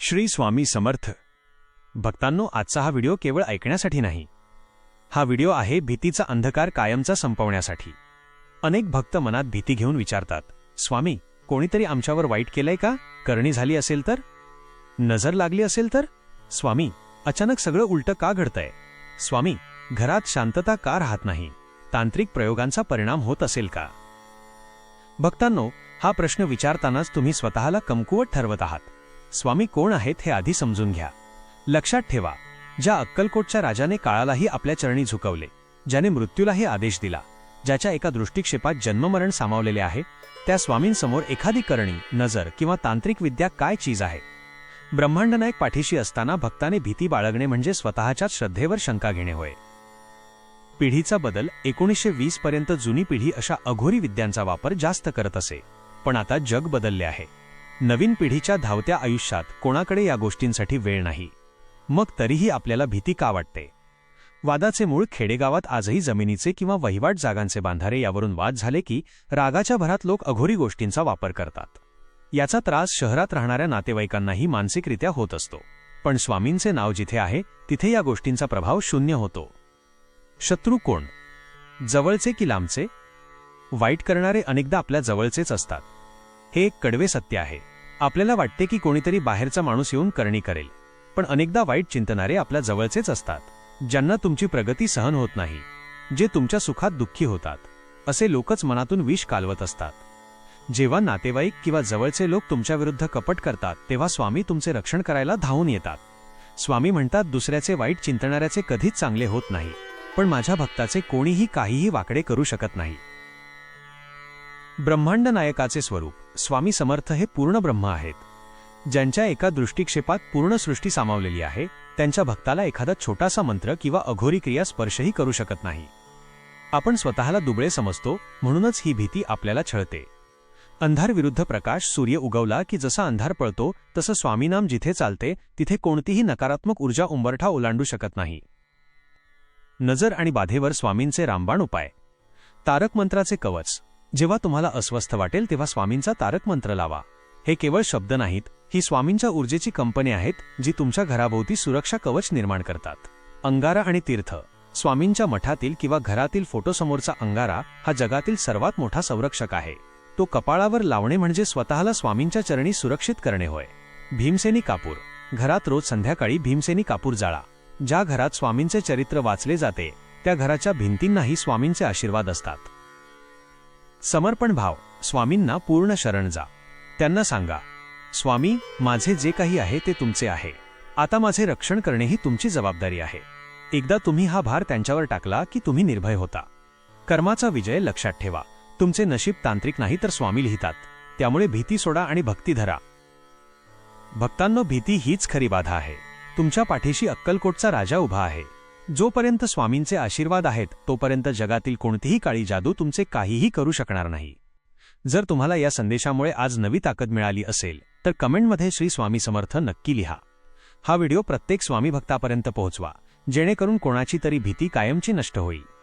श्री स्वामी समर्थ भक्तांनो, आजचा हा व्हिडिओ केवळ ऐकण्यासाठी नाही. हा व्हिडिओ आहे भीतीचा अंधकार कायमचा संपवण्यासाठी. अनेक भक्त मनात भीती घेऊन विचारतात, स्वामी, कोणीतरी आमच्यावर वाईट केलंय का? करणी झाली असेल तर? नजर लागली असेल तर? स्वामी, अचानक सगळं उलटं का घडतंय? स्वामी, घरात शांतता का राहत नाही? तांत्रिक प्रयोगांचा परिणाम होत असेल का? भक्तांनो, हा प्रश्न विचारतानाच तुम्ही स्वतःला कमकुवत ठरवत आहात. स्वामी कोण आहेत हे आधी समजून घ्या. लक्षात ठेवा, ज्या अक्कलकोटच्या राजाने काळालाही आपल्या चरणी झुकवले, ज्याने मृत्यूलाही आदेश दिला, ज्याच्या एका दृष्टिक्षेपात जन्ममरण सामावलेले आहे, त्या स्वामींसमोर एखादी करणी, नजर किंवा तांत्रिक विद्या काय चीज आहे? ब्रह्मांडनायक पाठीशी असताना भक्ताने भीती बाळगणे म्हणजे स्वतःच्याच श्रद्धेवर शंका घेणे होय. पिढीचा बदल 1920 पर्यंत जुनी पिढी अशा अघोरी विद्यांचा वापर जास्त करत असे. पण आता जग बदलले आहे. नवीन पिढीच्या धावत्या आयुष्यात कोणाकडे या गोष्टींसाठी वेळ नाही. मग तरीही आपल्याला भीती का वाटते? वादाचे मूळ खेडेगावात आजही जमिनीचे किंवा वहिवाट जागांचे बांधारे यावरून वाद झाले की रागाच्या भरात लोक अघोरी गोष्टींचा वापर करतात. याचा त्रास शहरात राहणाऱ्या नातेवाईकांनाही मानसिकरित्या होत असतो. पण स्वामींचे नाव जिथे आहे तिथे या गोष्टींचा प्रभाव शून्य होतो. शत्रू कोण? जवळचे की लांबचे? वाईट करणारे अनेकदा आपल्या जवळचेच असतात. हे एक कडवे सत्य आहे. आपल्याला वाटते की कोणीतरी बाहेरचा माणूस येऊन करणी करेल, पण अनेकदा वाईट चिंतणारे आपल्या जवळचेच असतात. ज्यांना तुमची प्रगती सहन होत नाही, जे तुमच्या सुखात दुःखी होतात, असे लोकच मनातून विष कालवत असतात. जेव्हा नातेवाईक किंवा जवळचे लोक तुमच्याविरुद्ध कपट करतात, तेव्हा स्वामी तुमचे रक्षण करायला धावून येतात. स्वामी म्हणतात, दुसऱ्याचे वाईट चिंतणाऱ्याचे कधीच चांगले होत नाही, पण माझ्या भक्ताचे कोणीही काहीही वाकडे करू शकत नाही. ब्रह्मांड नायकाचे स्वरूप स्वामी समर्थ हे पूर्ण ब्रह्म आहेत. ज्यांच्या एका दृष्टिक्षेपात पूर्ण सृष्टी सामावलेली आहे, त्यांच्या भक्ताला एखादा छोटासा मंत्र किंवा अघोरी क्रिया स्पर्शही करू शकत नाही. आपण स्वतःला दुबळे समजतो, म्हणूनच ही भीती आपल्याला छळते. अंधार विरुद्ध प्रकाश सूर्य उगवला की जसा अंधार पळतो, तसं स्वामीनाम जिथे चालते तिथे कोणतीही नकारात्मक ऊर्जा उंबरठा ओलांडू शकत नाही. नजर आणि बाधेवर स्वामींचे रामबाण उपाय. तारक मंत्राचे कवच. जेव्हा तुम्हाला अस्वस्थ वाटेल तेव्हा स्वामींचा तारक मंत्र लावा. हे केवळ शब्द नाहीत, ही स्वामींच्या ऊर्जेची कंपनी आहेत, जी तुमच्या घराभोवती सुरक्षा कवच निर्माण करतात. अंगारा आणि तीर्थ. स्वामींच्या मठातील किंवा घरातील फोटोसमोरचा अंगारा हा जगातील सर्वात मोठा संरक्षक आहे. तो कपाळावर लावणे म्हणजे स्वतःला स्वामींच्या चरणी सुरक्षित करणे होय. भीमसेनी कापूर. घरात रोज संध्याकाळी भीमसेनी कापूर जाळा. ज्या घरात स्वामींचे चरित्र वाचले जाते, त्या घराच्या भिंतींनाही स्वामींचे आशीर्वाद असतात. समर्पण भाव. स्वामींना पूर्ण शरण जा. त्यांना सांगा, स्वामी, माझे जे काही आहे ते तुमचे आहे. आता माझे रक्षण करणे ही तुमची जबाबदारी आहे. एकदा तुम्ही हा भार त्यांच्यावर टाकला की तुम्ही निर्भय होता. कर्माचा विजय लक्षात ठेवा. तुमचे नशीब तांत्रिक नाही तर स्वामी लिहितात. त्यामुळे भीती सोडा आणि भक्ती धरा. भक्तांनो, भीती हीच खरी बाधा आहे. तुमच्या पाठीशी अक्कलकोटचा राजा उभा आहे. जोपर्यंत स्वामींचे आशीर्वाद आहेत, तोपर्यंत जगातील कोणतीही काळी जादू तुमचे काहीही करू शकणार नाही. जर तुम्हाला या संदेशामुळे आज नवी ताकद मिळाली असेल, तर कमेंटमध्ये श्री स्वामी समर्थ नक्की लिहा. हा व्हिडिओ प्रत्येक स्वामी भक्तापर्यंत पोहोचवा, जेणेकरून कोणाची तरी भीती कायमची नष्ट होईल.